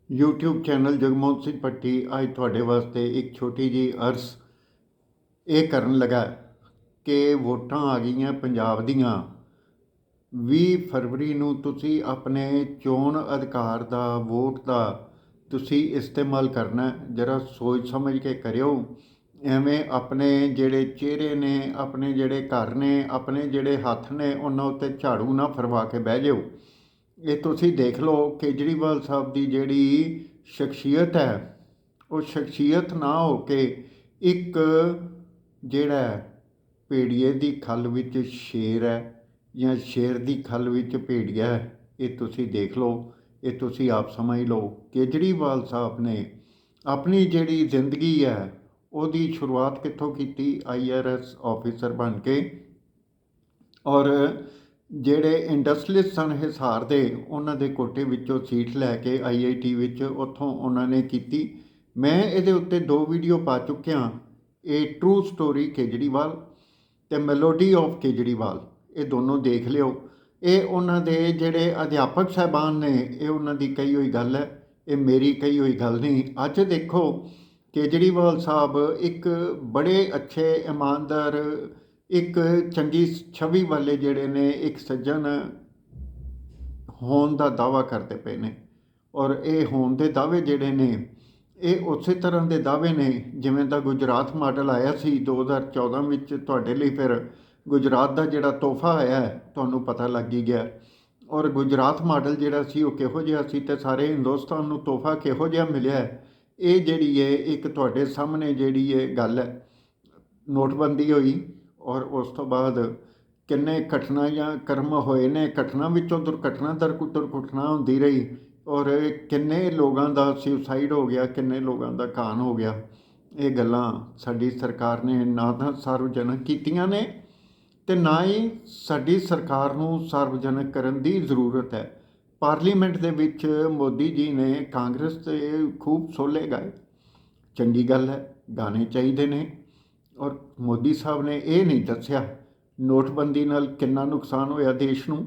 YouTube channel Jagmohan Singh Bhatti ਅੱਜ ਤੁਹਾਡੇ ਵਾਸਤੇ ਇੱਕ ਛੋਟੀ ਜਿਹੀ ਅਰਜ਼ ਇਹ ਕਰਨ ਲੱਗਾ ਕਿ ਵੋਟਾਂ ਆ ਗਈਆਂ ਪੰਜਾਬ ਦੀਆਂ। 20 ਫਰਵਰੀ ਨੂੰ ਤੁਸੀਂ ਆਪਣੇ ਚੋਣ ਅਧਿਕਾਰ ਦਾ, ਵੋਟ ਦਾ ਤੁਸੀਂ ਇਸਤੇਮਾਲ ਕਰਨਾ। ਜਰਾ ਸੋਚ ਸਮਝ ਕੇ ਕਰਿਓ। ਐਵੇਂ ਆਪਣੇ ਜਿਹੜੇ ਚਿਹਰੇ ਨੇ, ਆਪਣੇ ਜਿਹੜੇ ਘਰ ਨੇ, ਆਪਣੇ ਜਿਹੜੇ ਹੱਥ ਨੇ, ਉਹਨਾਂ ਉੱਤੇ ਝਾੜੂ ਨਾ ਫਰਵਾ ਕੇ ਬਹਿ ਜਾਓ। ਇਹ ਤੁਸੀਂ ਦੇਖ ਲਓ ਕੇਜਰੀਵਾਲ ਸਾਹਿਬ ਦੀ ਜਿਹੜੀ ਸ਼ਖਸੀਅਤ ਹੈ, ਉਹ ਸ਼ਖਸੀਅਤ ਨਾ ਹੋ ਕੇ ਇੱਕ ਜਿਹੜਾ ਭੇੜੀਏ ਦੀ ਖੱਲ ਵਿੱਚ ਸ਼ੇਰ ਹੈ ਜਾਂ ਸ਼ੇਰ ਦੀ ਖੱਲ ਵਿੱਚ ਭੇੜੀਆ ਹੈ। ਇਹ ਤੁਸੀਂ ਦੇਖ ਲਓ, ਇਹ ਤੁਸੀਂ ਆਪ ਸਮਝ ਲਓ। ਕੇਜਰੀਵਾਲ ਸਾਹਿਬ ਨੇ ਆਪਣੀ ਜਿਹੜੀ ਜ਼ਿੰਦਗੀ ਹੈ ਉਹਦੀ ਸ਼ੁਰੂਆਤ ਕਿੱਥੋਂ ਕੀਤੀ? IRS ਆਫਿਸਰ ਬਣ ਕੇ। ਔਰ ਜਿਹੜੇ ਇੰਡਸਟਰੀਅਲਿਸਟ ਸਨ ਹਿਸਾਰ ਦੇ, ਉਹਨਾਂ ਦੇ ਕੋਟੇ ਵਿੱਚੋਂ ਸੀਟ ਲੈ ਕੇ IIT ਵਿੱਚ ਉੱਥੋਂ ਉਹਨਾਂ ਨੇ ਕੀਤੀ। ਮੈਂ ਇਹਦੇ ਉੱਤੇ 2 ਵੀਡੀਓ ਪਾ ਚੁੱਕਿਆ। ਇਹ ਟਰੂ ਸਟੋਰੀ ਕੇਜਰੀਵਾਲ ਅਤੇ ਮੈਲੋਡੀ ਆਫ ਕੇਜਰੀਵਾਲ, ਇਹ ਦੋਨੋਂ ਦੇਖ ਲਿਓ। ਇਹ ਉਹਨਾਂ ਦੇ ਜਿਹੜੇ ਅਧਿਆਪਕ ਸਾਹਿਬਾਨ ਨੇ, ਇਹ ਉਹਨਾਂ ਦੀ ਕਹੀ ਹੋਈ ਗੱਲ ਹੈ, ਇਹ ਮੇਰੀ ਕਹੀ ਹੋਈ ਗੱਲ ਨਹੀਂ। ਅੱਜ ਦੇਖੋ ਕੇਜਰੀਵਾਲ ਸਾਹਿਬ ਇੱਕ ਬੜੇ ਅੱਛੇ, ਇਮਾਨਦਾਰ, ਇੱਕ ਚੰਗੀ ਛਵੀ ਵਾਲੇ ਜਿਹੜੇ ਨੇ, ਇੱਕ ਸੱਜਣ ਹੋਣ ਦਾ ਦਾਅਵਾ ਕਰਦੇ ਪਏ ਨੇ। ਔਰ ਇਹ ਹੋਣ ਦੇ ਦਾਅਵੇ ਜਿਹੜੇ ਨੇ, ਇਹ ਉਸੇ ਤਰ੍ਹਾਂ ਦੇ ਦਾਅਵੇ ਨੇ ਜਿਵੇਂ ਦਾ ਗੁਜਰਾਤ ਮਾਡਲ ਆਇਆ ਸੀ 2014 ਵਿੱਚ। ਤੁਹਾਡੇ ਲਈ ਫਿਰ ਗੁਜਰਾਤ ਦਾ ਜਿਹੜਾ ਤੋਹਫਾ ਆਇਆ ਤੁਹਾਨੂੰ ਪਤਾ ਲੱਗ ਹੀ ਗਿਆ। ਔਰ ਗੁਜਰਾਤ ਮਾਡਲ ਜਿਹੜਾ ਸੀ ਉਹ ਕਿਹੋ ਜਿਹਾ ਸੀ ਅਤੇ ਸਾਰੇ ਹਿੰਦੁਸਤਾਨ ਨੂੰ ਤੋਹਫਾ ਕਿਹੋ ਜਿਹਾ ਮਿਲਿਆ, ਇਹ ਜਿਹੜੀ ਹੈ ਇੱਕ ਤੁਹਾਡੇ ਸਾਹਮਣੇ ਜਿਹੜੀ ਇਹ ਗੱਲ ਹੈ। ਨੋਟਬੰਦੀ ਹੋਈ ਔਰ ਉਸ ਤੋਂ ਬਾਅਦ ਕਿੰਨੇ ਘਟਨਾ ਜਾਂ ਕਰਮ ਹੋਏ ਨੇ, ਘਟਨਾ ਵਿੱਚੋਂ ਦੁਰਘਟਨਾ ਹੁੰਦੀ ਰਹੀ। ਔਰ ਕਿੰਨੇ ਲੋਕਾਂ ਦਾ ਸੁਸਾਈਡ ਹੋ ਗਿਆ, ਕਿੰਨੇ ਲੋਕਾਂ ਦਾ ਕਾਣ ਹੋ ਗਿਆ। ਇਹ ਗੱਲਾਂ ਸਾਡੀ ਸਰਕਾਰ ਨੇ ਨਾ ਤਾਂ ਸਾਰਵਜਨਕ ਕੀਤੀਆਂ ਨੇ ਅਤੇ ਨਾ ਹੀ ਸਾਡੀ ਸਰਕਾਰ ਨੂੰ ਸਾਰਵਜਨਕ ਕਰਨ ਦੀ ਜ਼ਰੂਰਤ ਹੈ। ਪਾਰਲੀਮੈਂਟ ਦੇ ਵਿੱਚ ਮੋਦੀ ਜੀ ਨੇ ਕਾਂਗਰਸ 'ਤੇ ਖੂਬ ਸੋਲੇ ਗਾਏ, ਚੰਗੀ ਗੱਲ ਹੈ, ਗਾਣੇ ਚਾਹੀਦੇ ਨੇ। ਔਰ ਮੋਦੀ ਸਾਹਿਬ ਨੇ ਇਹ ਨਹੀਂ ਦੱਸਿਆ ਨੋਟਬੰਦੀ ਨਾਲ ਕਿੰਨਾ ਨੁਕਸਾਨ ਹੋਇਆ ਦੇਸ਼ ਨੂੰ।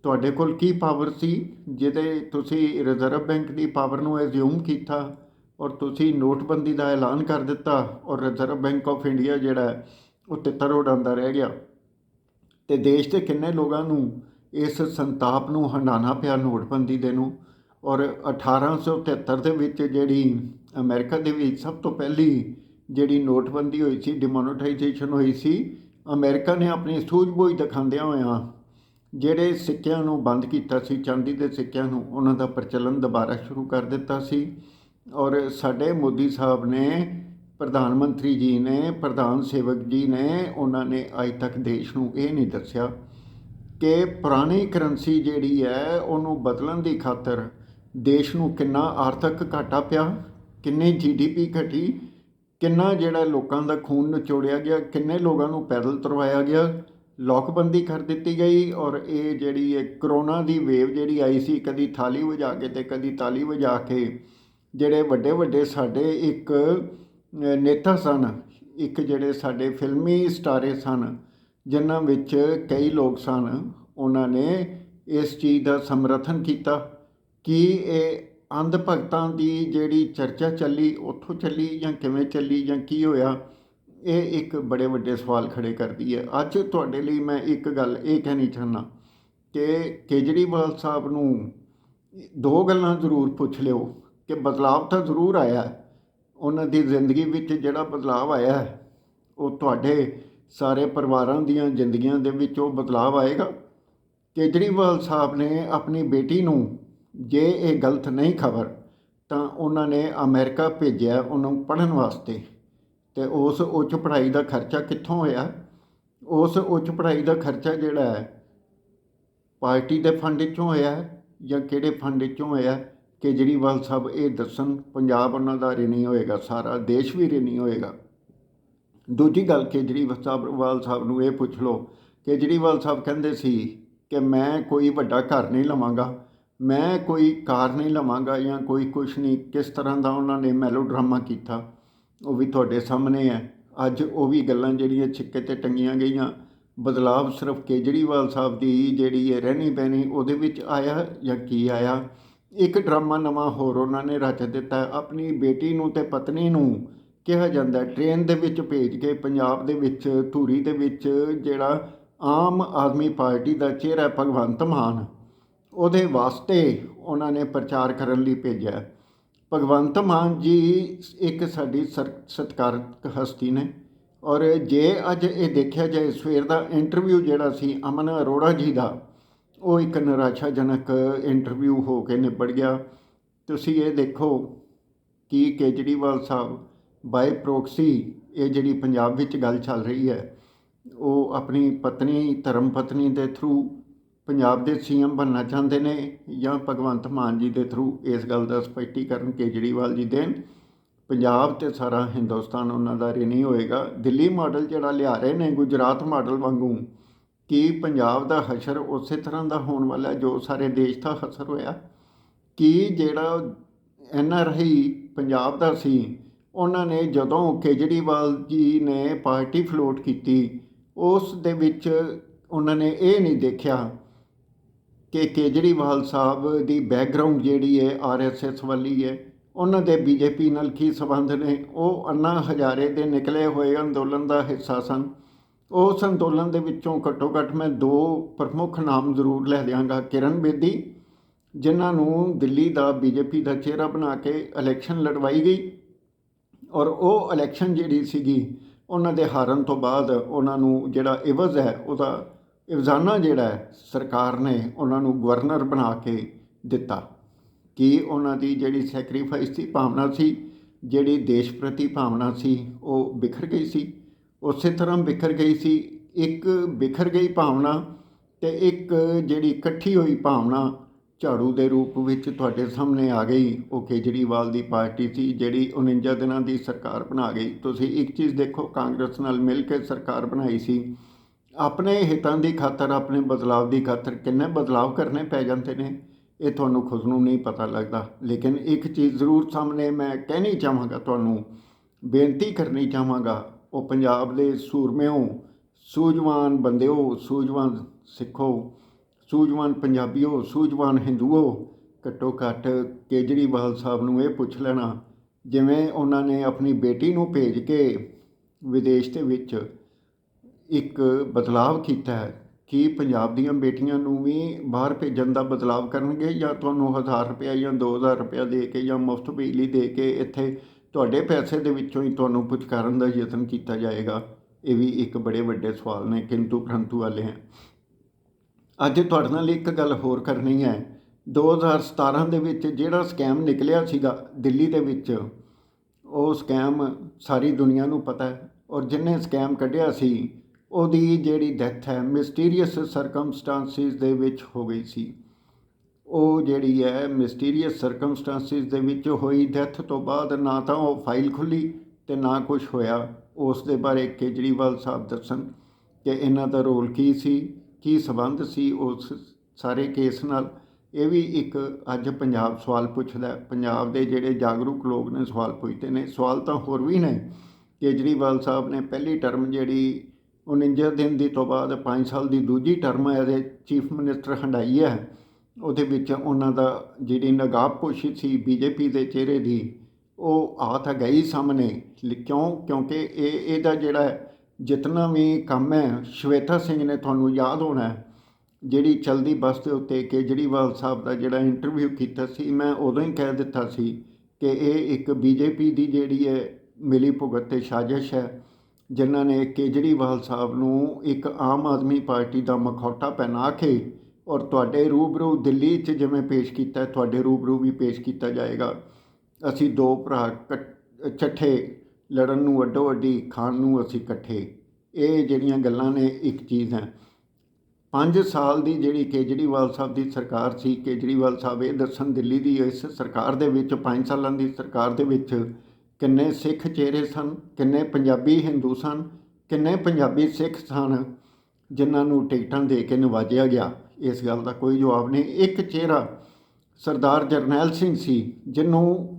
ਤੁਹਾਡੇ ਕੋਲ ਕੀ ਪਾਵਰ ਸੀ ਜਿਹਦੇ ਤੁਸੀਂ ਰਿਜ਼ਰਵ ਬੈਂਕ ਦੀ ਪਾਵਰ ਨੂੰ ਐਜ਼ਿਊਮ ਕੀਤਾ ਔਰ ਤੁਸੀਂ ਨੋਟਬੰਦੀ ਦਾ ਐਲਾਨ ਕਰ ਦਿੱਤਾ। ਔਰ ਰਿਜ਼ਰਵ ਬੈਂਕ ਆਫ ਇੰਡੀਆ ਜਿਹੜਾ ਉਹ ਤਿੱਤਰ ਉਡਾਉਂਦਾ ਰਹਿ ਗਿਆ ਅਤੇ ਦੇਸ਼ ਦੇ ਕਿੰਨੇ ਲੋਕਾਂ ਨੂੰ ਇਸ ਸੰਤਾਪ ਨੂੰ ਹੰਢਾਉਣਾ ਪਿਆ ਨੋਟਬੰਦੀ ਦੇ ਨੂੰ। ਔਰ 1873 ਦੇ ਵਿੱਚ ਜਿਹੜੀ ਅਮਰੀਕਾ ਦੇ ਵਿੱਚ ਸਭ ਤੋਂ ਪਹਿਲੀ ਜਿਹੜੀ ਨੋਟਬੰਦੀ ਹੋਈ ਸੀ, ਡਿਮੋਨੇਟਾਈਜੇਸ਼ਨ ਹੋਈ ਸੀ, ਅਮਰੀਕਾ ਨੇ ਆਪਣੀ ਸੂਝ-ਬੂਝ ਦਿਖਾਉਂਦਿਆਂ ਹੋਇਆਂ ਜਿਹੜੇ ਸਿੱਕਿਆਂ ਨੂੰ ਬੰਦ ਕੀਤਾ ਸੀ, ਚਾਂਦੀ ਦੇ ਸਿੱਕਿਆਂ ਨੂੰ, ਉਹਨਾਂ ਦਾ ਪ੍ਰਚਲਨ ਦੁਬਾਰਾ ਸ਼ੁਰੂ ਕਰ ਦਿੱਤਾ ਸੀ। ਔਰ ਸਾਡੇ ਮੋਦੀ ਸਾਹਿਬ ਨੇ, ਪ੍ਰਧਾਨ ਮੰਤਰੀ ਜੀ ਨੇ, ਪ੍ਰਧਾਨ ਸੇਵਕ ਜੀ ਨੇ, ਉਹਨਾਂ ਨੇ ਅੱਜ ਤੱਕ ਦੇਸ਼ ਨੂੰ ਇਹ ਨਹੀਂ ਦੱਸਿਆ ਕਿ ਪੁਰਾਣੀ ਕਰੰਸੀ ਜਿਹੜੀ ਹੈ ਉਹਨੂੰ ਬਦਲਣ ਦੀ ਖਾਤਰ ਦੇਸ਼ ਨੂੰ ਕਿੰਨਾ ਆਰਥਿਕ ਘਾਟਾ ਪਿਆ, ਕਿੰਨੀ GDP ਘਟੀ, ਕਿੰਨਾ ਜਿਹੜਾ ਲੋਕਾਂ ਦਾ ਖੂਨ ਨਿਚੋੜਿਆ ਗਿਆ, ਕਿੰਨੇ ਲੋਕਾਂ ਨੂੰ ਪੈਦਲ ਤੁਰਵਾਇਆ ਗਿਆ, ਲੋਕਬੰਦੀ ਕਰ ਦਿੱਤੀ ਗਈ। ਔਰ ਇਹ ਜਿਹੜੀ ਇਹ ਕਰੋਨਾ ਦੀ ਵੇਵ ਜਿਹੜੀ ਆਈ ਸੀ, ਕਦੀ ਥਾਲੀ ਵਜਾ ਕੇ ਅਤੇ ਕਦੀ ਤਾਲੀ ਵਜਾ ਕੇ, ਜਿਹੜੇ ਵੱਡੇ ਵੱਡੇ ਸਾਡੇ ਇੱਕ ਨੇਤਾ ਸਨ, ਇੱਕ ਜਿਹੜੇ ਸਾਡੇ ਫਿਲਮੀ ਸਟਾਰੇ ਸਨ, ਜਿਨ੍ਹਾਂ ਵਿੱਚ ਕਈ ਲੋਕ ਸਨ, ਉਹਨਾਂ ਨੇ ਇਸ ਚੀਜ਼ ਦਾ ਸਮਰਥਨ ਕੀਤਾ ਕਿ ਇਹ ਅੰਧ ਭਗਤਾਂ ਦੀ ਜਿਹੜੀ ਚਰਚਾ ਚੱਲੀ, ਉੱਥੋਂ ਚੱਲੀ ਜਾਂ ਕਿਵੇਂ ਚੱਲੀ ਜਾਂ ਕੀ ਹੋਇਆ, ਇਹ ਇੱਕ ਬੜੇ ਵੱਡੇ ਸਵਾਲ ਖੜ੍ਹੇ ਕਰਦੀ ਹੈ। ਅੱਜ ਤੁਹਾਡੇ ਲਈ ਮੈਂ ਇੱਕ ਗੱਲ ਇਹ ਕਹਿਣੀ ਚਾਹੁੰਦਾ ਕਿ ਕੇਜਰੀਵਾਲ ਸਾਹਿਬ ਨੂੰ 2 ਗੱਲਾਂ ਜ਼ਰੂਰ ਪੁੱਛ ਲਿਓ ਕਿ ਬਦਲਾਵ ਤਾਂ ਜ਼ਰੂਰ ਆਇਆ, ਉਹਨਾਂ ਦੀ ਜ਼ਿੰਦਗੀ ਵਿੱਚ ਜਿਹੜਾ ਬਦਲਾਵ ਆਇਆ ਉਹ ਤੁਹਾਡੇ ਸਾਰੇ ਪਰਿਵਾਰਾਂ ਦੀਆਂ ਜ਼ਿੰਦਗੀਆਂ ਦੇ ਵਿੱਚ ਉਹ ਬਦਲਾਵ ਆਏਗਾ। ਕੇਜਰੀਵਾਲ ਸਾਹਿਬ ਨੇ ਆਪਣੀ ਬੇਟੀ ਨੂੰ, ਜੇ ਇਹ ਗਲਤ ਨਹੀਂ ਖਬਰ, ਤਾਂ ਉਹਨਾਂ ਨੇ ਅਮਰੀਕਾ ਭੇਜਿਆ ਉਹਨੂੰ ਪੜ੍ਹਨ ਵਾਸਤੇ। ਅਤੇ ਉਸ ਉੱਚ ਪੜ੍ਹਾਈ ਦਾ ਖਰਚਾ ਕਿੱਥੋਂ ਹੋਇਆ? ਉਸ ਉੱਚ ਪੜ੍ਹਾਈ ਦਾ ਖਰਚਾ ਜਿਹੜਾ ਹੈ ਪਾਰਟੀ ਦੇ ਫੰਡ 'ਚੋਂ ਹੋਇਆ ਜਾਂ ਕਿਹੜੇ ਫੰਡ 'ਚੋਂ ਹੋਇਆ? ਕੇਜਰੀਵਾਲ ਸਾਹਿਬ ਇਹ ਦੱਸਣ। ਪੰਜਾਬ ਉਹਨਾਂ ਦਾ ਰਿਣੀ ਹੋਏਗਾ, ਸਾਰਾ ਦੇਸ਼ ਵੀ ਰਿਣੀ ਹੋਏਗਾ। ਦੂਜੀ ਗੱਲ, ਕੇਜਰੀਵਾਲ ਸਾਹਿਬ ਨੂੰ ਇਹ ਪੁੱਛ ਲਓ, ਕੇਜਰੀਵਾਲ ਸਾਹਿਬ ਕਹਿੰਦੇ ਸੀ ਕਿ ਮੈਂ ਕੋਈ ਵੱਡਾ ਘਰ ਨਹੀਂ ਲਵਾਂਗਾ, ਮੈਂ ਕੋਈ ਕਾਰ ਨਹੀਂ ਲਵਾਂਗਾ ਜਾਂ ਕੋਈ ਕੁਛ ਨਹੀਂ। ਕਿਸ ਤਰ੍ਹਾਂ ਦਾ ਉਹਨਾਂ ਨੇ ਮੈਲੋਡਰਾਮਾ ਕੀਤਾ ਉਹ ਵੀ ਤੁਹਾਡੇ ਸਾਹਮਣੇ ਹੈ। ਅੱਜ ਉਹ ਵੀ ਗੱਲਾਂ ਜਿਹੜੀਆਂ ਛਿੱਕੇ 'ਤੇ ਟੰਗੀਆਂ ਗਈਆਂ। ਬਦਲਾਵ ਸਿਰਫ ਕੇਜਰੀਵਾਲ ਸਾਹਿਬ ਦੀ ਜਿਹੜੀ ਹੈ ਰਹਿਣੀ ਬਹਿਣੀ ਉਹਦੇ ਵਿੱਚ ਆਇਆ ਜਾਂ ਕੀ ਆਇਆ, ਇੱਕ ਡਰਾਮਾ ਨਵਾਂ ਹੋਰ ਉਹਨਾਂ ਨੇ ਰਚ ਦਿੱਤਾ। ਆਪਣੀ ਬੇਟੀ ਨੂੰ ਅਤੇ ਪਤਨੀ ਨੂੰ ਕਿਹਾ ਜਾਂਦਾ ਟ੍ਰੇਨ ਦੇ ਵਿੱਚ ਭੇਜ ਕੇ ਪੰਜਾਬ ਦੇ ਵਿੱਚ ਧੂਰੀ ਦੇ ਵਿੱਚ ਜਿਹੜਾ ਆਮ ਆਦਮੀ ਪਾਰਟੀ ਦਾ ਚਿਹਰਾ ਭਗਵੰਤ ਮਾਨ, ਉਹਦੇ ਵਾਸਤੇ ਉਹਨਾਂ ਨੇ ਪ੍ਰਚਾਰ ਕਰਨ ਲਈ ਭੇਜਿਆ। ਭਗਵੰਤ ਮਾਨ ਜੀ ਇੱਕ ਸਾਡੀ ਸਤਿਕਾਰਤ ਹਸਤੀ ਨੇ, ਔਰ ਜੇ ਅੱਜ ਇਹ ਦੇਖਿਆ ਜਾਏ ਸਵੇਰ ਦਾ ਇੰਟਰਵਿਊ ਜਿਹੜਾ ਸੀ ਅਮਨ ਅਰੋੜਾ ਜੀ ਦਾ, ਉਹ ਇੱਕ ਨਿਰਾਸ਼ਾਜਨਕ ਇੰਟਰਵਿਊ ਹੋ ਕੇ ਨਿਬੜ ਗਿਆ। ਤੁਸੀਂ ਇਹ ਦੇਖੋ ਕਿ ਕੇਜਰੀਵਾਲ ਸਾਹਿਬ ਬਾਏ ਪ੍ਰੋਕਸੀ, ਇਹ ਜਿਹੜੀ ਪੰਜਾਬ ਵਿੱਚ ਗੱਲ ਚੱਲ ਰਹੀ ਹੈ, ਉਹ ਆਪਣੀ ਪਤਨੀ ਧਰਮ ਪਤਨੀ ਦੇ ਥਰੂ ਪੰਜਾਬ ਦੇ ਸੀਐਮ ਬਣਨਾ ਚਾਹੁੰਦੇ ਨੇ ਜਾਂ ਭਗਵੰਤ ਮਾਨ ਜੀ ਦੇ ਥਰੂ। ਇਸ ਗੱਲ ਦਾ ਸਪਸ਼ਟੀਕਰਨ ਕੇਜਰੀਵਾਲ ਜੀ ਦੇਣ। ਪੰਜਾਬ ਤੇ ਸਾਰਾ ਹਿੰਦੁਸਤਾਨ ਉਹਨਾਂ ਦਾ ਰਿਣੀ ਹੋਏਗਾ। ਦਿੱਲੀ ਮਾਡਲ ਜਿਹੜਾ ਲਿਆ ਰਹੇ ਨੇ ਗੁਜਰਾਤ ਮਾਡਲ ਵਾਂਗੂ, ਕਿ ਪੰਜਾਬ ਦਾ ਹਸ਼ਰ ਉਸੇ ਤਰ੍ਹਾਂ ਦਾ ਹੋਣ ਵਾਲਾ ਜੋ ਸਾਰੇ ਦੇਸ਼ ਦਾ ਹਸ਼ਰ ਹੋਇਆ। ਕਿ ਜਿਹੜਾ NRI ਪੰਜਾਬ ਦਾ ਸੀ, ਉਹਨਾਂ ਨੇ ਜਦੋਂ ਕੇਜਰੀਵਾਲ ਜੀ ਨੇ ਪਾਰਟੀ ਫਲੋਟ ਕੀਤੀ, ਉਸ ਦੇ ਵਿੱਚ ਉਹਨਾਂ ਨੇ ਇਹ ਨਹੀਂ ਦੇਖਿਆ ਕਿ ਕੇਜਰੀਵਾਲ ਸਾਹਿਬ ਦੀ ਬੈਕਗਰਾਊਂਡ ਜਿਹੜੀ ਹੈ RSS ਵਾਲੀ ਹੈ, ਉਹਨਾਂ ਦੇ BJP ਨਾਲ ਕੀ ਸੰਬੰਧ ਨੇ। ਉਹ ਅੰਨਾ ਹਜ਼ਾਰੇ ਦੇ ਨਿਕਲੇ ਹੋਏ ਅੰਦੋਲਨ ਦਾ ਹਿੱਸਾ ਸਨ। ਉਸ ਅੰਦੋਲਨ ਦੇ ਵਿੱਚੋਂ ਘੱਟੋ ਘੱਟ ਮੈਂ 2 ਪ੍ਰਮੁੱਖ ਨਾਮ ਜ਼ਰੂਰ ਲੈ ਦਿਆਂਗਾ। ਕਿਰਨ ਬੇਦੀ, ਜਿਨ੍ਹਾਂ ਨੂੰ ਦਿੱਲੀ ਦਾ BJP ਦਾ ਚਿਹਰਾ ਬਣਾ ਕੇ ਇਲੈਕਸ਼ਨ ਲੜਵਾਈ ਗਈ, ਔਰ ਉਹ ਇਲੈਕਸ਼ਨ ਜਿਹੜੀ ਸੀਗੀ ਉਹਨਾਂ ਦੇ ਹਾਰਨ ਤੋਂ ਬਾਅਦ ਉਹਨਾਂ ਨੂੰ ਜਿਹੜਾ ਇਵਜ਼ ਹੈ, ਉਹਦਾ ਇਵਜ਼ਾਨਾ ਜਿਹੜਾ ਹੈ ਸਰਕਾਰ ਨੇ ਉਹਨਾਂ ਨੂੰ ਗਵਰਨਰ ਬਣਾ ਕੇ ਦਿੱਤਾ। ਕਿ ਉਹਨਾਂ ਦੀ ਜਿਹੜੀ ਸੈਕਰੀਫਾਈਸ ਦੀ ਭਾਵਨਾ ਸੀ, ਜਿਹੜੀ ਦੇਸ਼ ਪ੍ਰਤੀ ਭਾਵਨਾ ਸੀ, ਉਹ ਬਿਖਰ ਗਈ ਸੀ। ਉਸੇ ਤਰ੍ਹਾਂ ਬਿਖਰ ਗਈ ਸੀ, ਇੱਕ ਬਿਖਰ ਗਈ ਭਾਵਨਾ ਅਤੇ ਇੱਕ ਜਿਹੜੀ ਇਕੱਠੀ ਹੋਈ ਭਾਵਨਾ ਝਾੜੂ ਦੇ ਰੂਪ ਵਿੱਚ ਤੁਹਾਡੇ ਸਾਹਮਣੇ ਆ ਗਈ। ਉਹ ਕੇਜਰੀਵਾਲ ਦੀ ਪਾਰਟੀ ਸੀ ਜਿਹੜੀ 49 ਦਿਨਾਂ ਦੀ ਸਰਕਾਰ ਬਣਾ ਗਈ। ਤੁਸੀਂ ਇੱਕ ਚੀਜ਼ ਦੇਖੋ, ਕਾਂਗਰਸ ਨਾਲ ਮਿਲ ਕੇ ਸਰਕਾਰ ਬਣਾਈ ਸੀ। ਆਪਣੇ ਹਿੱਤਾਂ ਦੀ ਖਾਤਰ, ਆਪਣੇ ਬਦਲਾਵ ਦੀ ਖਾਤਰ ਕਿੰਨੇ ਬਦਲਾਵ ਕਰਨੇ ਪੈ ਜਾਂਦੇ ਨੇ, ਇਹ ਤੁਹਾਨੂੰ ਖੁਦ ਨੂੰ ਨਹੀਂ ਪਤਾ ਲੱਗਦਾ। ਲੇਕਿਨ ਇੱਕ ਚੀਜ਼ ਜ਼ਰੂਰ ਸਾਹਮਣੇ ਮੈਂ ਕਹਿਣੀ ਚਾਹਾਂਗਾ, ਤੁਹਾਨੂੰ ਬੇਨਤੀ ਕਰਨੀ ਚਾਹਾਂਗਾ, ਉਹ ਪੰਜਾਬ ਦੇ ਸੂਰਮਿਓ, ਸੂਝਵਾਨ ਬੰਦਿਓ, ਸੂਝਵਾਨ ਸਿੱਖੋ, ਸੂਝਵਾਨ ਪੰਜਾਬੀਓ, ਸੂਝਵਾਨ ਹਿੰਦੂਓ, ਘੱਟੋ ਘੱਟ ਕੇਜਰੀਵਾਲ ਸਾਹਿਬ ਨੂੰ ਇਹ ਪੁੱਛ ਲੈਣਾ, ਜਿਵੇਂ ਉਹਨਾਂ ਨੇ ਆਪਣੀ ਬੇਟੀ ਨੂੰ ਭੇਜ ਕੇ ਵਿਦੇਸ਼ ਦੇ ਵਿੱਚ ਇੱਕ ਬਦਲਾਵ ਕੀਤਾ ਹੈ, ਕਿ ਪੰਜਾਬ ਦੀਆਂ ਬੇਟੀਆਂ ਨੂੰ ਵੀ ਬਾਹਰ ਭੇਜਣ ਦਾ ਬਦਲਾਵ ਕਰਨਗੇ, ਜਾਂ ਤੁਹਾਨੂੰ 1000 ਰੁਪਇਆ ਜਾਂ 2000 ਰੁਪਇਆ ਦੇ ਕੇ ਜਾਂ ਮੁਫਤ ਬਿਜਲੀ ਦੇ ਕੇ ਇੱਥੇ ਤੁਹਾਡੇ ਪੈਸੇ ਦੇ ਵਿੱਚੋਂ ਹੀ ਤੁਹਾਨੂੰ ਪੁਚਕਾਰਨ ਦਾ ਯਤਨ ਕੀਤਾ ਜਾਏਗਾ। ਇਹ ਵੀ ਇੱਕ ਬੜੇ ਵੱਡੇ ਸਵਾਲ ਨੇ, ਕਿੰਤੂ ਪ੍ਰੰਤੂ ਵਾਲੇ ਹੈ। ਅੱਜ ਤੁਹਾਡੇ ਨਾਲ ਇੱਕ ਗੱਲ ਹੋਰ ਕਰਨੀ ਹੈ। 2017 ਦੇ ਵਿੱਚ ਜਿਹੜਾ ਸਕੈਮ ਨਿਕਲਿਆ ਸੀਗਾ ਦਿੱਲੀ ਦੇ ਵਿੱਚ, ਉਹ ਸਕੈਮ ਸਾਰੀ ਦੁਨੀਆ ਨੂੰ ਪਤਾ ਹੈ, ਔਰ ਜਿਹਨੇ ਸਕੈਮ ਕੱਢਿਆ ਸੀ ਉਹਦੀ ਜਿਹੜੀ ਡੈਥ ਹੈ ਮਿਸਟੀਰੀਅਸ ਸਰਕਮਸਟਾਂਸਿਸ ਦੇ ਵਿੱਚ ਹੋ ਗਈ ਸੀ। ਉਹ ਜਿਹੜੀ ਹੈ ਮਿਸਟੀਰੀਅਸ ਸਰਕਮਸਟਾਂਸਿਸ ਦੇ ਵਿੱਚ ਹੋਈ ਡੈਥ ਤੋਂ ਬਾਅਦ ਨਾ ਤਾਂ ਉਹ ਫਾਈਲ ਖੁੱਲ੍ਹੀ ਅਤੇ ਨਾ ਕੁਛ ਹੋਇਆ। ਉਸ ਦੇ ਬਾਰੇ ਕੇਜਰੀਵਾਲ ਸਾਹਿਬ ਦੱਸਣ ਕਿ ਇਹਨਾਂ ਦਾ ਰੋਲ ਕੀ ਸੀ, ਕੀ ਸੰਬੰਧ ਸੀ ਉਸ ਸਾਰੇ ਕੇਸ ਨਾਲ। ਇਹ ਵੀ ਇੱਕ ਅੱਜ ਪੰਜਾਬ ਸਵਾਲ ਪੁੱਛਦਾ। ਪੰਜਾਬ ਦੇ ਜਿਹੜੇ ਜਾਗਰੂਕ ਲੋਕ ਨੇ ਸਵਾਲ ਪੁੱਛਦੇ ਨੇ। ਸਵਾਲ ਤਾਂ ਹੋਰ ਵੀ ਨੇ। ਕੇਜਰੀਵਾਲ ਸਾਹਿਬ ਨੇ ਪਹਿਲੀ ਟਰਮ ਜਿਹੜੀ 49 ਦਿਨ ਦੀ ਤੋਂ ਬਾਅਦ 5 ਸਾਲ ਦੀ ਦੂਜੀ ਟਰਮ ਇਹਦੇ ਚੀਫ ਮਿਨਿਸਟਰ ਹੰਢਾਈ ਹੈ, ਉਹਦੇ ਵਿੱਚ ਉਹਨਾਂ ਦਾ ਜਿਹੜੀ ਨਕਾਬਪੋਸ਼ੀ ਸੀ BJP ਦੇ ਚਿਹਰੇ ਦੀ, ਉਹ ਆ ਤਾਂ ਗਈ ਸਾਹਮਣੇ। ਕਿਉਂਕਿ ਇਹਦਾ ਜਿਹੜਾ ਜਿਤਨਾ ਵੀ ਕੰਮ ਹੈ, ਸ਼ਵੇਤਾ ਸਿੰਘ ਨੇ, ਤੁਹਾਨੂੰ ਯਾਦ ਹੋਣਾ, ਜਿਹੜੀ ਚਲਦੀ ਬੱਸ ਦੇ ਉੱਤੇ ਕੇਜਰੀਵਾਲ ਸਾਹਿਬ ਦਾ ਜਿਹੜਾ ਇੰਟਰਵਿਊ ਕੀਤਾ ਸੀ, ਮੈਂ ਉਦੋਂ ਹੀ ਕਹਿ ਦਿੱਤਾ ਸੀ ਕਿ ਇਹ ਇੱਕ BJP ਦੀ ਜਿਹੜੀ ਹੈ ਮਿਲੀ ਭੁਗਤ ਅਤੇ ਸਾਜ਼ਿਸ਼ ਹੈ, ਜਿਨ੍ਹਾਂ ਨੇ ਕੇਜਰੀਵਾਲ ਸਾਹਿਬ ਨੂੰ ਇੱਕ ਆਮ ਆਦਮੀ ਪਾਰਟੀ ਦਾ ਮਖੌਟਾ ਪਹਿਨਾ ਕੇ ਔਰ ਤੁਹਾਡੇ ਰੂਬਰੂ ਦਿੱਲੀ 'ਚ ਜਿਵੇਂ ਪੇਸ਼ ਕੀਤਾ, ਤੁਹਾਡੇ ਰੂਬਰੂ ਵੀ ਪੇਸ਼ ਕੀਤਾ ਜਾਏਗਾ। ਅਸੀਂ 2 ਭਰਾ ਚੱਠੇ, ਲੜਨ ਨੂੰ ਅੱਡੋ ਅੱਡੀ, ਖਾਣ ਨੂੰ ਅਸੀਂ ਇਕੱਠੇ। ਇਹ ਜਿਹੜੀਆਂ ਗੱਲਾਂ ਨੇ ਇੱਕ ਚੀਜ਼ ਹੈ। 5 ਸਾਲ ਦੀ ਜਿਹੜੀ ਕੇਜਰੀਵਾਲ ਸਾਹਿਬ ਦੀ ਸਰਕਾਰ ਸੀ, ਕੇਜਰੀਵਾਲ ਸਾਹਿਬ ਇਹ ਦੱਸਣ ਦਿੱਲੀ ਦੀ ਇਸ ਸਰਕਾਰ ਦੇ ਵਿੱਚ 5 ਸਾਲਾਂ ਦੀ ਸਰਕਾਰ ਦੇ ਵਿੱਚ ਕਿੰਨੇ ਸਿੱਖ ਚਿਹਰੇ ਸਨ, ਕਿੰਨੇ ਪੰਜਾਬੀ ਹਿੰਦੂ ਸਨ, ਕਿੰਨੇ ਪੰਜਾਬੀ ਸਿੱਖ ਸਨ ਜਿਨ੍ਹਾਂ ਨੂੰ ਟਿਕਟਾਂ ਦੇ ਕੇ ਨਵਾਜਿਆ ਗਿਆ। ਇਸ ਗੱਲ ਦਾ ਕੋਈ ਜਵਾਬ ਨਹੀਂ। ਇੱਕ ਚਿਹਰਾ ਸਰਦਾਰ ਜਰਨੈਲ ਸਿੰਘ ਸੀ, ਜਿਹਨੂੰ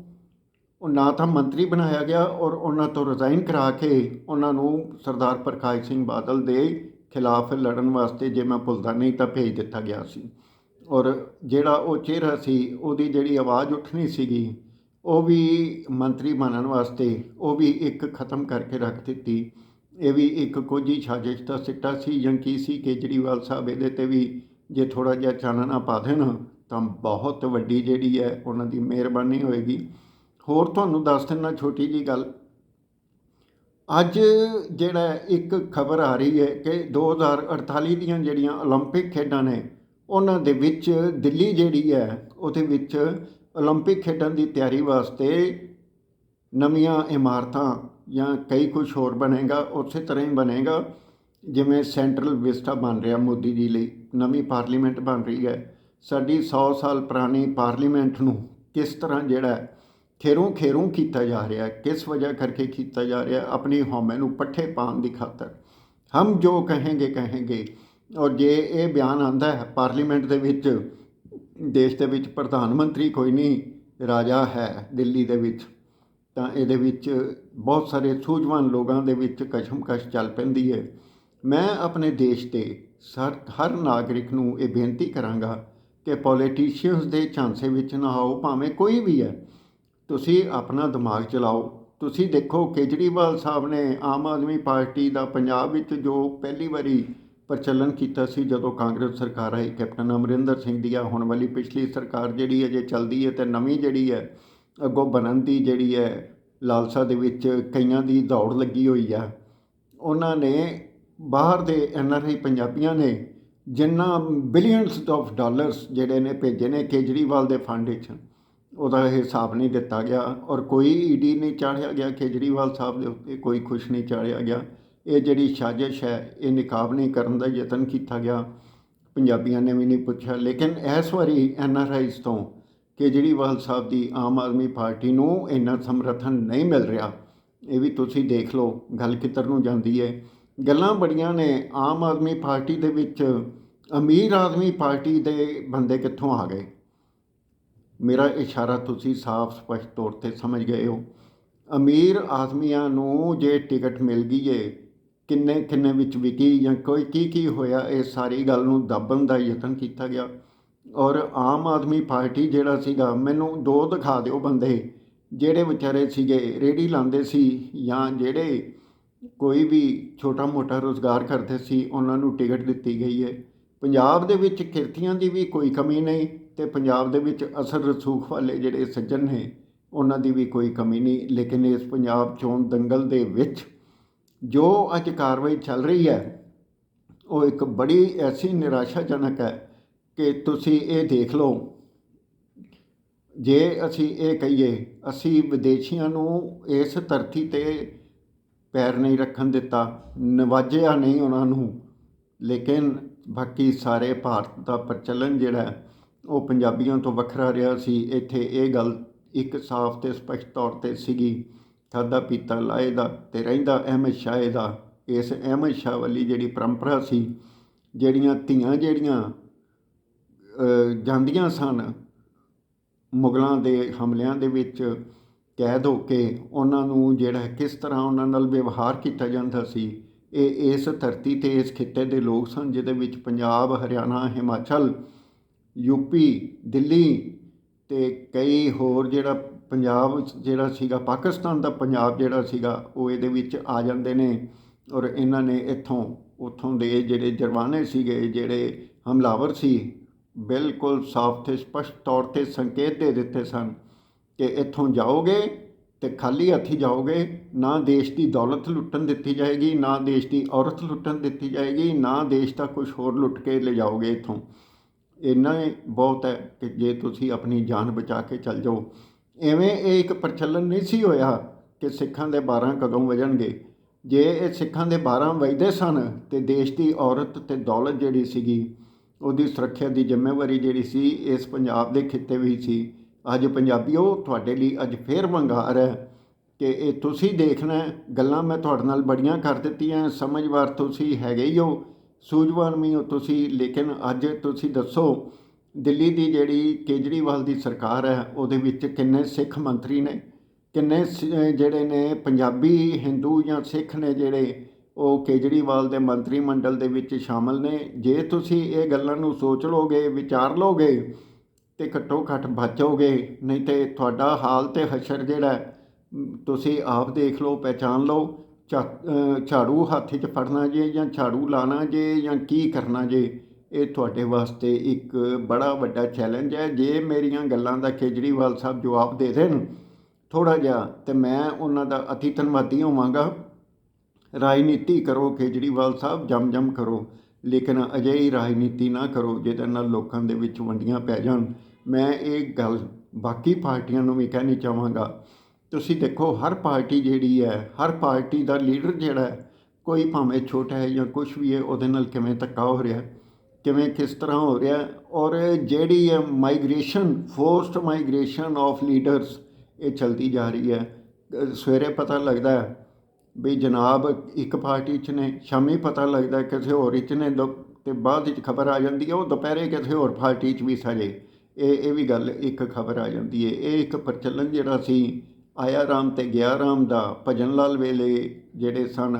ਉਹ ਨਾ ਤਾਂ ਮੰਤਰੀ ਬਣਾਇਆ ਗਿਆ ਔਰ ਉਹਨਾਂ ਤੋਂ ਰਿਜ਼ਾਈਨ ਕਰਾ ਕੇ ਉਹਨਾਂ ਨੂੰ ਸਰਦਾਰ ਪ੍ਰਕਾਸ਼ ਸਿੰਘ ਬਾਦਲ ਦੇ ਖਿਲਾਫ ਲੜਨ ਵਾਸਤੇ, ਜੇ ਮੈਂ ਭੁੱਲਦਾ ਨਹੀਂ ਤਾਂ, ਭੇਜ ਦਿੱਤਾ ਗਿਆ ਸੀ। ਔਰ ਜਿਹੜਾ ਉਹ ਚਿਹਰਾ ਸੀ, ਉਹਦੀ ਜਿਹੜੀ ਆਵਾਜ਼ ਉੱਠਣੀ ਸੀਗੀ, ਉਹ ਵੀ ਮੰਤਰੀ ਬਣਨ ਵਾਸਤੇ ਉਹ ਵੀ ਇੱਕ ਖ਼ਤਮ ਕਰਕੇ ਰੱਖ ਦਿੱਤੀ। ਇਹ ਵੀ ਇੱਕ ਕੋਝੀ ਸਾਜ਼ਿਸ਼ ਦਾ ਸਿੱਟਾ ਸੀ ਜਾਂ ਕੀ ਸੀ? ਕੇਜਰੀਵਾਲ ਸਾਹਿਬ ਇਹਦੇ 'ਤੇ ਵੀ ਜੇ ਥੋੜ੍ਹਾ ਜਿਹਾ ਚਾਨਣਾ ਪਾ ਦੇਣ ਤਾਂ ਬਹੁਤ ਵੱਡੀ ਜਿਹੜੀ ਹੈ ਉਹਨਾਂ ਦੀ ਮਿਹਰਬਾਨੀ ਹੋਏਗੀ। ਹੋਰ ਤੁਹਾਨੂੰ ਦੱਸ ਦਿੰਦਾ ਛੋਟੀ ਜਿਹੀ ਗੱਲ, ਅੱਜ ਜਿਹੜਾ ਇੱਕ ਖਬਰ ਆ ਰਹੀ ਹੈ ਕਿ 2048 ਦੀਆਂ ਜਿਹੜੀਆਂ ਓਲੰਪਿਕ ਖੇਡਾਂ ਨੇ, ਉਹਨਾਂ ਦੇ ਵਿੱਚ ਦਿੱਲੀ ਜਿਹੜੀ ਹੈ ਉਹਦੇ ਵਿੱਚ ਓਲੰਪਿਕ ਖੇਡਾਂ ਦੀ ਤਿਆਰੀ ਵਾਸਤੇ ਨਵੀਆਂ ਇਮਾਰਤਾਂ ਜਾਂ ਕਈ ਕੁਛ ਹੋਰ ਬਣੇਗਾ। ਉਸੇ ਤਰ੍ਹਾਂ ਹੀ ਬਣੇਗਾ ਜਿਵੇਂ ਸੈਂਟਰਲ ਵਿਸਟਾ ਬਣ ਰਿਹਾ ਮੋਦੀ ਜੀ ਲਈ, ਨਵੀਂ ਪਾਰਲੀਮੈਂਟ ਬਣ ਰਹੀ ਹੈ। ਸਾਡੀ 100 ਸਾਲ ਪੁਰਾਣੀ ਪਾਰਲੀਮੈਂਟ ਨੂੰ ਕਿਸ ਤਰ੍ਹਾਂ ਜਿਹੜਾ ਖੇਰੋਂ ਕੀਤਾ ਜਾ ਰਿਹਾ, ਕਿਸ ਵਜ੍ਹਾ ਕਰਕੇ ਕੀਤਾ ਜਾ ਰਿਹਾ? ਆਪਣੀ ਹਉਮੈ ਨੂੰ ਪੱਠੇ ਪਾਉਣ ਦੀ ਖਾਤਰ। ਹਮ ਜੋ ਕਹਾਂਗੇ। ਔਰ ਜੇ ਇਹ ਬਿਆਨ ਆਉਂਦਾ ਹੈ ਪਾਰਲੀਮੈਂਟ ਦੇ ਵਿੱਚ, ਦੇਸ਼ ਦੇ ਵਿੱਚ ਪ੍ਰਧਾਨ ਮੰਤਰੀ ਕੋਈ ਨਹੀਂ, ਰਾਜਾ ਹੈ ਦਿੱਲੀ ਦੇ ਵਿੱਚ, ਤਾਂ ਇਹਦੇ ਵਿੱਚ ਬਹੁਤ ਸਾਰੇ ਸੂਝਵਾਨ ਲੋਕਾਂ ਦੇ ਵਿੱਚ ਕਸ਼ਮਕਸ਼ ਚੱਲ ਪੈਂਦੀ ਹੈ। ਮੈਂ ਆਪਣੇ ਦੇਸ਼ ਦੇ ਹਰ ਨਾਗਰਿਕ ਨੂੰ ਇਹ ਬੇਨਤੀ ਕਰਾਂਗਾ ਕਿ ਪੋਲੀਟੀਸ਼ੀਅਨਸ ਦੇ ਝਾਂਸੇ ਵਿੱਚ ਨਾ ਆਓ, ਭਾਵੇਂ ਕੋਈ ਵੀ ਹੈ। ਤੁਸੀਂ ਆਪਣਾ ਦਿਮਾਗ ਚਲਾਓ। ਤੁਸੀਂ ਦੇਖੋ ਕੇਜਰੀਵਾਲ ਸਾਹਿਬ ਨੇ ਆਮ ਆਦਮੀ ਪਾਰਟੀ ਦਾ ਪੰਜਾਬ ਵਿੱਚ ਜੋ ਪਹਿਲੀ ਵਾਰੀ ਪ੍ਰਚਲਨ ਕੀਤਾ ਸੀ ਜਦੋਂ ਕਾਂਗਰਸ ਸਰਕਾਰ ਆਈ ਕੈਪਟਨ ਅਮਰਿੰਦਰ ਸਿੰਘ ਦੀ, ਹੁਣ ਵਾਲੀ ਪਿਛਲੀ ਸਰਕਾਰ ਜਿਹੜੀ ਅਜੇ ਚੱਲਦੀ ਹੈ, ਅਤੇ ਨਵੀਂ ਜਿਹੜੀ ਹੈ ਅੱਗੋਂ ਬਣਨ ਦੀ ਜਿਹੜੀ ਹੈ ਲਾਲਸਾ ਦੇ ਵਿੱਚ ਕਈਆਂ ਦੀ ਦੌੜ ਲੱਗੀ ਹੋਈ ਆ। ਉਹਨਾਂ ਨੇ ਬਾਹਰ ਦੇ NRI ਪੰਜਾਬੀਆਂ ਨੇ ਜਿੰਨਾ ਬਿਲੀਅਨਸ ਆਫ ਡਾਲਰਸ ਜਿਹੜੇ ਨੇ ਭੇਜੇ ਨੇ ਕੇਜਰੀਵਾਲ ਦੇ ਫੰਡ ਵਿੱਚ, ਉਹਦਾ ਹਿਸਾਬ ਨਹੀਂ ਦਿੱਤਾ ਗਿਆ। ਔਰ ਕੋਈ ED ਨਹੀਂ ਚਾੜਿਆ ਗਿਆ ਕੇਜਰੀਵਾਲ ਸਾਹਿਬ ਦੇ ਉੱਤੇ, ਕੋਈ ਕੁਛ ਨਹੀਂ ਚਾੜਿਆ ਗਿਆ। ਇਹ ਜਿਹੜੀ ਸਾਜ਼ਿਸ਼ ਹੈ ਇਹ ਨਕਾਬਨੀ ਕਰਨ ਦਾ ਯਤਨ ਕੀਤਾ ਗਿਆ, ਪੰਜਾਬੀਆਂ ਨੇ ਵੀ ਨਹੀਂ ਪੁੱਛਿਆ। ਲੇਕਿਨ ਇਸ ਵਾਰੀ NRIs ਤੋਂ ਕੇਜਰੀਵਾਲ ਸਾਹਿਬ ਦੀ ਆਮ ਆਦਮੀ ਪਾਰਟੀ ਨੂੰ ਇੰਨਾ ਸਮਰਥਨ ਨਹੀਂ ਮਿਲ ਰਿਹਾ। ਇਹ ਵੀ ਤੁਸੀਂ ਦੇਖ ਲਓ ਗੱਲ ਕਿੱਧਰ ਨੂੰ ਜਾਂਦੀ ਹੈ। ਗੱਲਾਂ ਬੜੀਆਂ ਨੇ ਆਮ ਆਦਮੀ ਪਾਰਟੀ ਦੇ ਵਿੱਚ, ਅਮੀਰ ਆਦਮੀ ਪਾਰਟੀ ਦੇ ਬੰਦੇ ਕਿੱਥੋਂ ਆ ਗਏ? ਮੇਰਾ ਇਸ਼ਾਰਾ ਤੁਸੀਂ ਸਾਫ਼ ਸਪਸ਼ਟ ਤੌਰ 'ਤੇ ਸਮਝ ਗਏ ਹੋ। ਅਮੀਰ ਆਦਮੀਆਂ ਨੂੰ ਜੇ ਟਿਕਟ ਮਿਲ ਗਈ ਹੈ, ਕਿੰਨੇ ਵਿੱਚ ਵਿਕੀ ਜਾਂ ਕੋਈ ਕੀ ਹੋਇਆ, ਇਹ ਸਾਰੀ ਗੱਲ ਨੂੰ ਦੱਬਣ ਦਾ ਯਤਨ ਕੀਤਾ ਗਿਆ। ਔਰ ਆਮ ਆਦਮੀ ਪਾਰਟੀ ਜਿਹੜਾ ਸੀਗਾ, ਮੈਨੂੰ ਦੋ ਦਿਖਾ ਦਿਓ ਬੰਦੇ ਜਿਹੜੇ ਵਿਚਾਰੇ ਸੀਗੇ ਰੇਹੜੀ ਲਾਉਂਦੇ ਸੀ ਜਾਂ ਜਿਹੜੇ ਕੋਈ ਵੀ ਛੋਟਾ ਮੋਟਾ ਰੁਜ਼ਗਾਰ ਕਰਦੇ ਸੀ, ਉਹਨਾਂ ਨੂੰ ਟਿਕਟ ਦਿੱਤੀ ਗਈ ਹੈ। ਪੰਜਾਬ ਦੇ ਵਿੱਚ ਕਿਰਤੀਆਂ ਦੀ ਵੀ ਕੋਈ ਕਮੀ ਨਹੀਂ, ਅਤੇ ਪੰਜਾਬ ਦੇ ਵਿੱਚ ਅਸਲ ਰਸੂਖ ਵਾਲੇ ਜਿਹੜੇ ਸੱਜਣ ਨੇ ਉਹਨਾਂ ਦੀ ਵੀ ਕੋਈ ਕਮੀ ਨਹੀਂ। ਲੇਕਿਨ ਇਸ ਪੰਜਾਬ ਚੋਣ ਦੰਗਲ ਦੇ ਵਿੱਚ ਜੋ ਅੱਜ ਕਾਰਵਾਈ ਚੱਲ ਰਹੀ ਹੈ ਉਹ ਇੱਕ ਬੜੀ ਐਸੀ ਨਿਰਾਸ਼ਾਜਨਕ ਹੈ ਕਿ ਤੁਸੀਂ ਇਹ ਦੇਖ ਲਓ। ਜੇ ਅਸੀਂ ਇਹ ਕਹੀਏ ਅਸੀਂ ਵਿਦੇਸ਼ੀਆਂ ਨੂੰ ਇਸ ਧਰਤੀ 'ਤੇ ਪੈਰ ਨਹੀਂ ਰੱਖਣ ਦਿੱਤਾ, ਨਵਾਜਿਆ ਨਹੀਂ ਉਹਨਾਂ ਨੂੰ, ਲੇਕਿਨ ਬਾਕੀ ਸਾਰੇ ਭਾਰਤ ਦਾ ਪ੍ਰਚਲਨ ਜਿਹੜਾ ਉਹ ਪੰਜਾਬੀਆਂ ਤੋਂ ਵੱਖਰਾ ਰਿਹਾ ਸੀ। ਇੱਥੇ ਇਹ ਗੱਲ ਇੱਕ ਸਾਫ਼ ਅਤੇ ਸਪਸ਼ਟ ਤੌਰ 'ਤੇ ਸੀਗੀ, ਖਾਧਾ ਪੀਤਾ ਲਾਏ ਦਾ ਅਤੇ ਰਹਿੰਦਾ ਅਹਿਮਦ ਸ਼ਾਹ ਦਾ। ਇਸ ਅਹਿਮਦ ਸ਼ਾਹ ਵਾਲੀ ਜਿਹੜੀ ਪਰੰਪਰਾ ਸੀ, ਜਿਹੜੀਆਂ ਧੀਆਂ ਜਿਹੜੀਆਂ ਜਾਂਦੀਆਂ ਸਨ ਮੁਗਲਾਂ ਦੇ ਹਮਲਿਆਂ ਦੇ ਵਿੱਚ ਕੈਦ ਹੋ ਕੇ, ਉਹਨਾਂ ਨੂੰ ਜਿਹੜਾ ਕਿਸ ਤਰ੍ਹਾਂ ਉਹਨਾਂ ਨਾਲ ਵਿਵਹਾਰ ਕੀਤਾ ਜਾਂਦਾ ਸੀ, ਇਹ ਇਸ ਧਰਤੀ 'ਤੇ ਇਸ ਖਿੱਤੇ ਦੇ ਲੋਕ ਸਨ, ਜਿਹਦੇ ਵਿੱਚ ਪੰਜਾਬ, ਹਰਿਆਣਾ, ਹਿਮਾਚਲ, UP, ਦਿੱਲੀ ਅਤੇ ਕਈ ਹੋਰ ਜਿਹੜਾ ਪੰਜਾਬ ਜਿਹੜਾ ਸੀਗਾ, ਪਾਕਿਸਤਾਨ ਦਾ ਪੰਜਾਬ ਜਿਹੜਾ ਸੀਗਾ, ਉਹ ਇਹਦੇ ਵਿੱਚ ਆ ਜਾਂਦੇ ਨੇ। ਔਰ ਇਹਨਾਂ ਨੇ ਉੱਥੋਂ ਦੇ ਜਿਹੜੇ ਜਰਵਾਨੇ ਸੀਗੇ, ਜਿਹੜੇ ਹਮਲਾਵਰ ਸੀ, ਬਿਲਕੁਲ ਸਾਫ਼ ਅਤੇ ਸਪਸ਼ਟ ਤੌਰ 'ਤੇ ਸੰਕੇਤ ਦੇ ਦਿੱਤੇ ਸਨ ਕਿ ਇੱਥੋਂ ਜਾਓਗੇ ਅਤੇ ਖਾਲੀ ਹੱਥੀਂ ਜਾਓਗੇ, ਨਾ ਦੇਸ਼ ਦੀ ਦੌਲਤ ਲੁੱਟਣ ਦਿੱਤੀ ਜਾਏਗੀ, ਨਾ ਦੇਸ਼ ਦੀ ਔਰਤ ਲੁੱਟਣ ਦਿੱਤੀ ਜਾਏਗੀ, ਨਾ ਦੇਸ਼ ਦਾ ਕੁਛ ਹੋਰ ਲੁੱਟ ਕੇ ਲਿਜਾਓਗੇ ਇੱਥੋਂ। ਇੰਨਾ ਹੀ ਬਹੁਤ ਹੈ ਕਿ ਜੇ ਤੁਸੀਂ ਆਪਣੀ ਜਾਨ ਬਚਾ ਕੇ ਚੱਲ ਜਾਓ। ਇਵੇਂ ਇਹ ਇੱਕ ਪ੍ਰਚਲਨ ਨਹੀਂ ਸੀ ਹੋਇਆ ਕਿ ਸਿੱਖਾਂ ਦੇ 12 ਕਦੋਂ ਵਜਣਗੇ। ਜੇ ਇਹ ਸਿੱਖਾਂ ਦੇ 12 ਵਜਦੇ ਸਨ ਅਤੇ ਦੇਸ਼ ਦੀ ਔਰਤ ਅਤੇ ਦੌਲਤ ਜਿਹੜੀ ਸੀਗੀ, ਉਹਦੀ ਸੁਰੱਖਿਆ ਦੀ ਜ਼ਿੰਮੇਵਾਰੀ ਜਿਹੜੀ ਸੀ ਇਸ ਪੰਜਾਬ ਦੇ ਖਿੱਤੇ ਵੀ ਸੀ। ਅੱਜ ਪੰਜਾਬੀਓ, ਤੁਹਾਡੇ ਲਈ ਅੱਜ ਫੇਰ ਵੰਗਾਰ ਹੈ ਕਿ ਇਹ ਤੁਸੀਂ ਦੇਖਣਾ। ਗੱਲਾਂ ਮੈਂ ਤੁਹਾਡੇ ਨਾਲ ਬੜੀਆਂ ਕਰ ਦਿੱਤੀਆਂ, ਸਮਝਵਾਰ ਤੁਸੀਂ ਹੈਗੇ ਹੀ ਹੋ, ਸੂਝਵਾਨ ਵੀ ਹੋ ਤੁਸੀਂ, ਲੇਕਿਨ ਅੱਜ ਤੁਸੀਂ ਦੱਸੋ ਦਿੱਲੀ ਦੀ ਜਿਹੜੀ ਕੇਜਰੀਵਾਲ ਦੀ ਸਰਕਾਰ ਹੈ ਉਹਦੇ ਵਿੱਚ ਕਿੰਨੇ ਸਿੱਖ ਮੰਤਰੀ ਨੇ, ਕਿੰਨੇ ਜਿਹੜੇ ਨੇ ਪੰਜਾਬੀ ਹਿੰਦੂ ਜਾਂ ਸਿੱਖ ਨੇ ਜਿਹੜੇ ਉਹ ਕੇਜਰੀਵਾਲ ਦੇ ਮੰਤਰੀ ਮੰਡਲ ਦੇ ਵਿੱਚ ਸ਼ਾਮਲ ਨੇ। ਜੇ ਤੁਸੀਂ ਇਹ ਗੱਲਾਂ ਨੂੰ ਸੋਚ ਲਓਗੇ, ਵਿਚਾਰ ਲਓਗੇ, ਤੇ ਘੱਟੋ ਘੱਟ ਬਚੋਗੇ। ਨਹੀਂ ਤੇ ਤੁਹਾਡਾ ਹਾਲ ਤੇ ਹਸ਼ਰ ਜਿਹੜਾ ਤੁਸੀਂ ਆਪ ਦੇਖ ਲਓ, ਪਹਿਚਾਨ ਲਓ। ਝਾੜੂ ਹੱਥ 'ਚ ਫੜਨਾ ਜੇ ਜਾਂ ਝਾੜੂ ਲਾਣਾ ਜੇ ਜਾਂ ਕੀ ਕਰਨਾ ਜੇ, ਇਹ ਤੁਹਾਡੇ ਵਾਸਤੇ ਇੱਕ ਬੜਾ ਵੱਡਾ ਚੈਲੰਜ ਹੈ। ਜੇ ਮੇਰੀਆਂ ਗੱਲਾਂ ਦਾ ਕੇਜਰੀਵਾਲ ਸਾਹਿਬ ਜਵਾਬ ਦੇ ਦੇਣ ਥੋੜ੍ਹਾ ਜਿਹਾ, ਤੇ ਮੈਂ ਉਹਨਾਂ ਦਾ ਅਤੀ ਧੰਨਵਾਦੀ ਹੋਵਾਂਗਾ। ਰਾਜਨੀਤੀ ਕਰੋ ਕੇਜਰੀਵਾਲ ਸਾਹਿਬ, ਜਮ ਕਰੋ, ਲੇਕਿਨ ਅਜਿਹੀ ਰਾਜਨੀਤੀ ਨਾ ਕਰੋ ਜਿਹਦੇ ਨਾਲ ਲੋਕਾਂ ਦੇ ਵਿੱਚ ਵੰਡੀਆਂ ਪੈ ਜਾਣ। ਮੈਂ ਇਹ ਗੱਲ ਬਾਕੀ ਪਾਰਟੀਆਂ ਨੂੰ ਵੀ ਕਹਿਣੀ ਚਾਹਾਂਗਾ। ਤੁਸੀਂ ਦੇਖੋ, ਹਰ ਪਾਰਟੀ ਜਿਹੜੀ ਹੈ, ਹਰ ਪਾਰਟੀ ਦਾ ਲੀਡਰ ਜਿਹੜਾ ਹੈ, ਕੋਈ ਭਾਵੇਂ ਛੋਟਾ ਹੈ ਜਾਂ ਕੁਛ ਵੀ ਹੈ, ਉਹਦੇ ਨਾਲ ਕਿਵੇਂ ਧੱਕਾ ਹੋ ਰਿਹਾ, ਕਿਵੇਂ ਕਿਸ ਤਰ੍ਹਾਂ ਹੋ ਰਿਹਾ। ਔਰ ਜਿਹੜੀ ਹੈ migration, forced migration of leaders, ਇਹ ਚਲਦੀ ਜਾ ਰਹੀ ਹੈ। ਸਵੇਰੇ ਪਤਾ ਲੱਗਦਾ ਵੀ ਜਨਾਬ ਇੱਕ ਪਾਰਟੀ 'ਚ ਨੇ, ਸ਼ਾਮੀ ਪਤਾ ਲੱਗਦਾ ਕਿਸੇ ਹੋਰ 'ਚ ਨੇ, ਅਤੇ ਬਾਅਦ ਵਿੱਚ ਖਬਰ ਆ ਜਾਂਦੀ ਹੈ ਉਹ ਦੁਪਹਿਰੇ ਕਿਸੇ ਹੋਰ ਪਾਰਟੀ 'ਚ ਵੀ ਸਜੇ। ਇਹ ਵੀ ਗੱਲ ਇੱਕ ਖਬਰ ਆ ਜਾਂਦੀ ਹੈ। ਇਹ ਇੱਕ ਪ੍ਰਚਲਨ ਜਿਹੜਾ ਸੀ ਆਇਆ ਰਾਮ ਤੇ ਗਿਆ ਰਾਮ ਦਾ, ਭਜਨ ਲਾਲ ਵੇਲੇ ਜਿਹੜੇ ਸਨ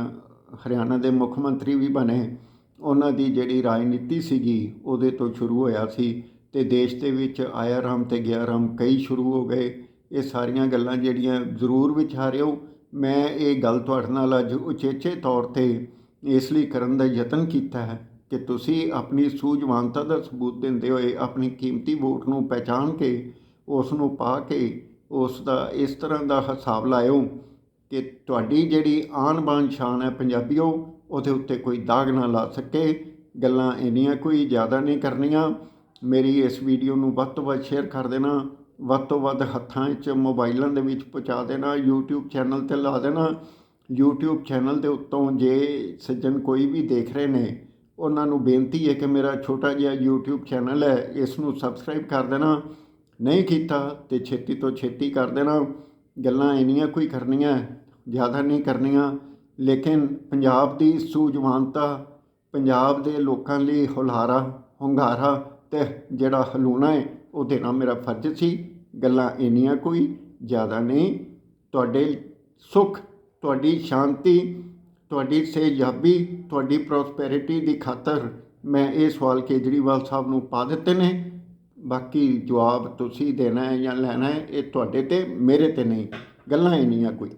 ਹਰਿਆਣਾ ਦੇ ਮੁੱਖ ਮੰਤਰੀ ਵੀ ਬਣੇ, ਉਹਨਾਂ ਦੀ ਜਿਹੜੀ ਰਾਜਨੀਤੀ ਸੀਗੀ ਉਹਦੇ ਤੋਂ ਸ਼ੁਰੂ ਹੋਇਆ ਸੀ। ਅਤੇ ਦੇਸ਼ ਦੇ ਵਿੱਚ ਆਇਆ ਰਾਮ ਤੇ ਗਿਆ ਰਾਮ ਕਈ ਸ਼ੁਰੂ ਹੋ ਗਏ। ਇਹ ਸਾਰੀਆਂ ਗੱਲਾਂ ਜਿਹੜੀਆਂ ਜ਼ਰੂਰ ਵਿਚਾਰਿਓ। ਮੈਂ ਇਹ ਗੱਲ ਤੁਹਾਡੇ ਨਾਲ ਅੱਜ ਉਚੇਚੇ ਤੌਰ 'ਤੇ ਇਸ ਲਈ ਕਰਨ ਦਾ ਯਤਨ ਕੀਤਾ ਹੈ ਕਿ ਤੁਸੀਂ ਆਪਣੀ ਸੂਝਵਾਨਤਾ ਦਾ ਸਬੂਤ ਦਿੰਦੇ ਹੋਏ ਆਪਣੀ ਕੀਮਤੀ ਵੋਟ ਨੂੰ ਪਹਿਚਾਣ ਕੇ ਉਸ ਨੂੰ ਪਾ ਕੇ ਉਸ ਦਾ ਇਸ ਤਰ੍ਹਾਂ ਦਾ ਹਿਸਾਬ ਲਾਇਓ ਕਿ ਤੁਹਾਡੀ ਜਿਹੜੀ ਆਨ ਬਾਨ ਸ਼ਾਨ ਹੈ ਪੰਜਾਬੀਓ, ਉਹਦੇ ਉੱਤੇ ਕੋਈ ਦਾਗ ਨਾ ਲਾ ਸਕੇ। ਗੱਲਾਂ ਇੰਨੀਆਂ ਕੋਈ ਜ਼ਿਆਦਾ ਨਹੀਂ ਕਰਨੀਆਂ। ਮੇਰੀ ਇਸ ਵੀਡੀਓ ਨੂੰ ਵੱਧ ਤੋਂ ਵੱਧ ਸ਼ੇਅਰ ਕਰ ਦੇਣਾ, ਵੱਧ ਤੋਂ ਵੱਧ ਹੱਥਾਂ 'ਚ ਮੋਬਾਈਲਾਂ ਦੇ ਵਿੱਚ ਪਹੁੰਚਾ ਦੇਣਾ, YouTube ਚੈਨਲ 'ਤੇ ਲਾ ਦੇਣਾ। YouTube ਚੈਨਲ ਦੇ ਉੱਤੋਂ ਜੇ ਸੱਜਣ ਕੋਈ ਵੀ ਦੇਖ ਰਹੇ ਨੇ, ਉਹਨਾਂ ਨੂੰ ਬੇਨਤੀ ਹੈ ਕਿ ਮੇਰਾ ਛੋਟਾ ਜਿਹਾ YouTube ਚੈਨਲ ਹੈ, ਇਸ ਨੂੰ ਸਬਸਕ੍ਰਾਈਬ ਕਰ ਦੇਣਾ। ਨਹੀਂ ਕੀਤਾ ਤੇ ਛੇਤੀ ਤੋਂ ਛੇਤੀ ਕਰ ਦੇਣਾ। ਗੱਲਾਂ ਇੰਨੀਆਂ ਕੋਈ ਕਰਨੀਆਂ, ਜ਼ਿਆਦਾ ਨਹੀਂ ਕਰਨੀਆਂ, ਲੇਕਿਨ ਪੰਜਾਬ ਦੀ ਸੂਝਵਾਨਤਾ, ਪੰਜਾਬ ਦੇ ਲੋਕਾਂ ਲਈ ਹੁਲਾਰਾ ਹੁੰਗਾਰਾ ਅਤੇ ਜਿਹੜਾ ਹਲੂਣਾ ਹੈ ਉਹ ਦੇਣਾ ਮੇਰਾ ਫਰਜ਼ ਸੀ। ਗੱਲਾਂ ਇੰਨੀਆਂ ਕੋਈ ਜ਼ਿਆਦਾ ਨਹੀਂ। ਤੁਹਾਡੇ ਸੁੱਖ, ਤੁਹਾਡੀ ਸ਼ਾਂਤੀ, ਤੁਹਾਡੀ ਸਿਹਤਯਾਬੀ, ਤੁਹਾਡੀ ਪ੍ਰੋਸਪੈਰਿਟੀ ਦੀ ਖਾਤਰ ਮੈਂ ਇਹ ਸਵਾਲ ਕੇਜਰੀਵਾਲ ਸਾਹਿਬ ਨੂੰ ਪਾ ਦਿੱਤੇ ਨੇ। ਬਾਕੀ ਜਵਾਬ ਤੁਸੀਂ ਦੇਣਾ ਹੈ ਜਾਂ ਲੈਣਾ ਹੈ, ਇਹ ਤੁਹਾਡੇ 'ਤੇ ਮੇਰੇ 'ਤੇ ਨਹੀਂ। ਗੱਲਾਂ ਇੰਨੀਆਂ ਕੋਈ।